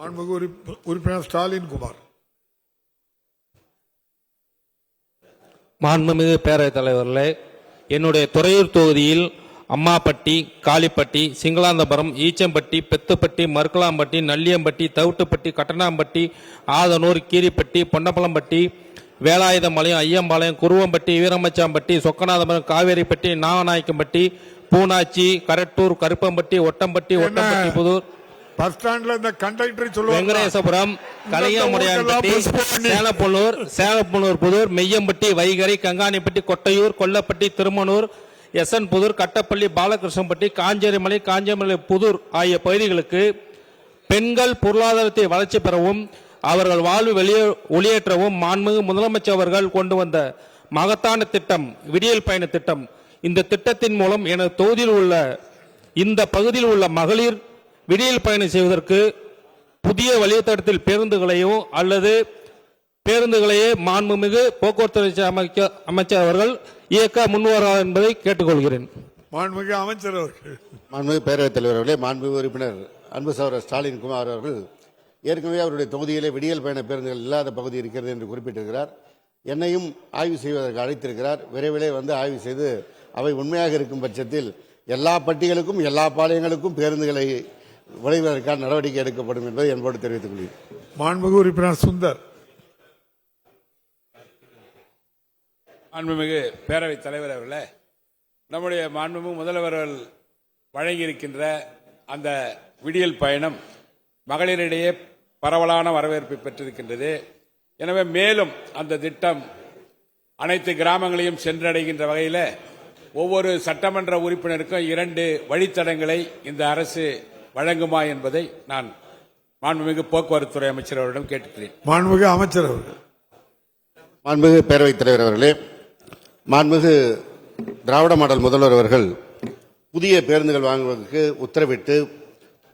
உறுப்பினர் ஸ்டாலின் குமார். மாண்புமிகு பேரவைத் தலைவர்களே, என்னுடைய துறையூர் தொகுதியில் அம்மாப்பட்டி, காளிப்பட்டி, சிங்களாந்தபுரம், ஈச்சம்பட்டி, பெத்துப்பட்டி, மருக்கலாம்பட்டி, நல்லியம்பட்டி, தவிட்டுப்பட்டி, கட்டணாம்பட்டி, ஆதனூர், கீரிப்பட்டி, பொன்னப்பளம்பட்டி, வேலாயுதம்பாளையம், ஐயம்பாளையம், குருவம்பட்டி, வீரமச்சாம்பட்டி, சொக்கநாதபுரம், காவேரிப்பட்டி, நாகநாயக்கம்பட்டி, பூனாச்சி, கரட்டூர், கருப்பம்பட்டி, ஒட்டம்பட்டி, ஒட்டம்பட்டி புதூர், பஸ் ஸ்டாண்ட்ல இந்த கண்டக்டர் சொல்லுவாங்க, வெங்கடேசபுரம், கலியாமுடையான்பட்டி, சேலப்பள்ளூர் புதூர், மெய்யம்பட்டி, வைகரை, கங்காணிப்பட்டி, கொட்டையூர், கொல்லப்பட்டி, திருமணூர், எஸ்என் புதூர், கட்டப்பள்ளி, பாலகிருஷ்ணம்பட்டி, காஞ்சேரிமலை, காஞ்சேரிமலை புதூர் ஆகிய பகுதிகளுக்கு பெண்கள் பொருளாதாரத்தை வளர்ச்சி பெறவும் அவர்கள் வாழ்வு ஒளியேற்றவும் மாண்புமிகு முதலமைச்சர் அவர்கள் கொண்டு வந்த மகத்தான திட்டம் விடியல் பயண திட்டம். இந்த திட்டத்தின் மூலம் எனது தொகுதியில் உள்ள இந்த பகுதியில் உள்ள மகளிர் விடியல் பயணம் செய்வதற்கு புதிய வழித்தடத்தில் பேருந்துகளையோ அல்லது பேருந்துகளையே மாண்புமிகு போக்குவரத்து அமைச்சர் அவர்கள் இயக்க முன்வரார் என்பதை கேட்டுக்கொள்கிறேன். மாண்புமிகு அமைச்சர் அவர்கள். மாண்புமிகு பேரவைத் தலைவர் அவர்களே, மாண்புமிகு உறுப்பினர் அன்பு சகோதரர் ஸ்டாலின் குமார் அவர்கள் ஏற்கனவே அவருடைய தொகுதியிலே விடியல் பயண பேருந்துகள் இல்லாத பகுதி இருக்கிறது என்று குறிப்பிட்டிருக்கிறார். என்னையும் ஆய்வு செய்வதற்கு அழைத்திருக்கிறார். விரைவிலே வந்து ஆய்வு செய்து அவை உண்மையாக இருக்கும் பட்சத்தில் எல்லா பட்டிகளுக்கும் எல்லா பாளையங்களுக்கும் பேருந்துகளை விளைவதற்கான நடவடிக்கை எடுக்கப்படும் என்பதை என்போடு தெரிவித்துக் கொள்கிறேன். மாண்புமிகு உறுப்பினர் சுந்தர். மாண்புமிகு பேரவைத் தலைவர் அவர்களே, நம்முடைய மாண்புமிகு முதல்வர்கள் வழங்கியிருக்கின்ற அந்த விடியல் பயணம் மகளிரிடையே பரவலான வரவேற்பை பெற்றிருக்கின்றது. எனவே மேலும் அந்த திட்டம் அனைத்து கிராமங்களையும் சென்றடைகின்ற வகையில் ஒவ்வொரு சட்டமன்ற உறுப்பினருக்கும் 2 வழித்தடங்களை இந்த அரசு வழங்குமா என்பதை நான் மாண்புமிகு போக்குவரத்துறை அமைச்சர் அவரிடம் கேட்டுக்கிறேன். மாண்புமிகு அமைச்சர் அவர்கள். மாண்புமிகு பேரவைத் தலைவர் அவர்களே, மாண்புமிகு திராவிட மாடல் முதல்வர் அவர்கள் புதிய பேருந்துகள் வாங்குவதற்கு உத்தரவிட்டு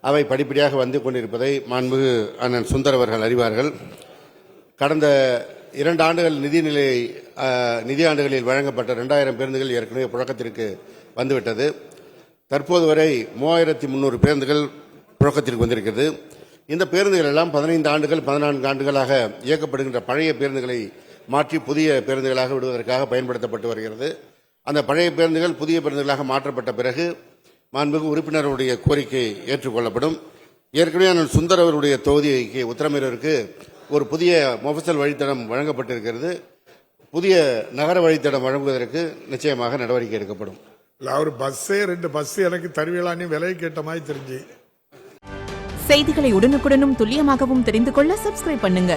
அவை படிப்படியாக வந்து கொண்டிருப்பதை மாண்புமிகு அண்ணன் சுந்தர் அவர்கள் அறிவார்கள். கடந்த 2 ஆண்டுகள் நிதி ஆண்டுகளில் வழங்கப்பட்ட 2000 பேருந்துகள் ஏற்கனவே புழக்கத்திற்கு வந்துவிட்டது. தற்போது வரை 3300 பேருந்துகள் புழக்கத்திற்கு வந்திருக்கிறது. இந்த பேருந்துகள் எல்லாம் 15 ஆண்டுகள் 14 ஆண்டுகளாக இயக்கப்படுகின்ற பழைய பேருந்துகளை மாற்றி புதிய பேருந்துகளாக விடுவதற்காக பயன்படுத்தப்பட்டு வருகிறது. அந்த பழைய பேருந்துகள் புதிய பேருந்துகளாக மாற்றப்பட்ட பிறகு மாண்புமிகு உறுப்பினருடைய கோரிக்கை ஏற்றுக்கொள்ளப்படும். ஏற்கனவே சுந்தர் அவருடைய தொகுதிக்கு உத்தரமேரூருக்கு ஒரு புதிய மொபசல் வழித்தடம் வழங்கப்பட்டிருக்கிறது. புதிய நகர வழித்தடம் வழங்குவதற்கு நிச்சயமாக நடவடிக்கை எடுக்கப்படும். அவர் பஸ்ஸே 2 பஸ் எனக்கு தருவீங்களான்னு விலை கேட்ட மாதிரி தெரிஞ்சு. செய்திகளை உடனுக்குடனும் துல்லியமாகவும் தெரிந்து கொள்ள சப்ஸ்கிரைப் பண்ணுங்க.